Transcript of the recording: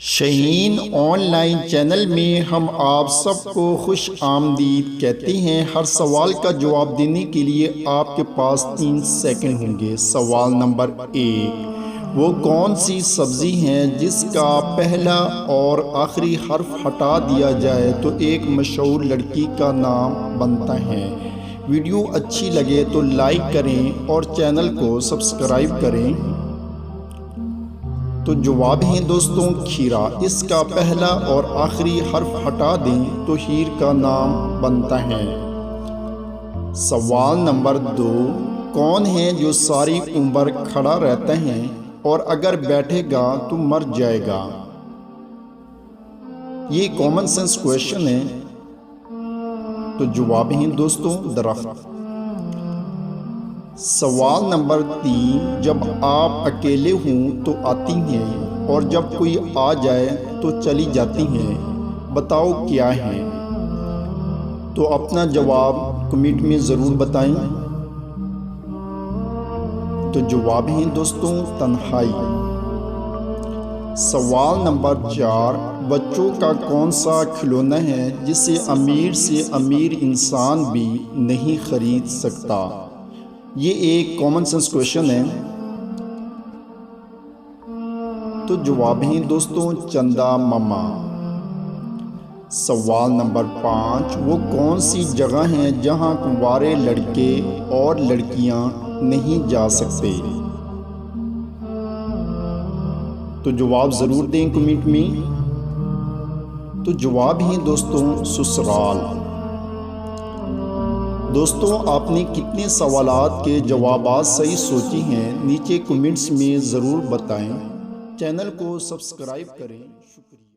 شہین on line channel میں ہم آپ سب کو خوش آمدید کہتے ہیں۔ ہر سوال کا جواب دینے کے لیے آپ کے پاس 3 سیکنڈ ہوں گے۔ سوال نمبر 1، وہ کون سی سبزی ہے جس کا پہلا اور آخری حرف ہٹا دیا جائے تو ایک مشہور لڑکی کا نام بنتا ہے؟ ویڈیو اچھی لگے تو لائک کریں اور چینل کو سبسکرائب کریں۔ تو جواب ہے دوستوں کھیرا۔ اس کا پہلا اور آخری حرف ہٹا دیں تو ہیر کا نام بنتا ہے۔ سوال نمبر 2، کون ہے جو ساری عمر کھڑا رہتا ہے اور اگر بیٹھے گا تو مر جائے گا؟ یہ کامن سینس کویشچن ہے۔ تو جواب ہے دوستوں درخت۔ سوال نمبر 3، جب آپ اکیلے ہوں تو آتی ہیں اور جب کوئی آ جائے تو چلی جاتی ہیں، بتاؤ کیا ہے؟ تو اپنا جواب کمنٹ میں ضرور بتائیں۔ تو جواب ہے دوستوں تنہائی۔ سوال نمبر 4، بچوں کا کون سا کھلونا ہے جسے امیر سے امیر انسان بھی نہیں خرید سکتا؟ یہ ایک کامن سینس کویشچن ہے۔ تو جواب ہے دوستوں چندا ماما۔ سوال نمبر 5، وہ کون سی جگہ ہے جہاں کنوارے لڑکے اور لڑکیاں نہیں جا سکتے؟ تو جواب ضرور دیں کمنٹ میں۔ تو جواب ہے دوستوں سسرال۔ دوستوں آپ نے کتنے سوالات کے جوابات صحیح سوچی ہیں نیچے کمنٹس میں ضرور بتائیں۔ چینل کو سبسکرائب کریں۔ شکریہ۔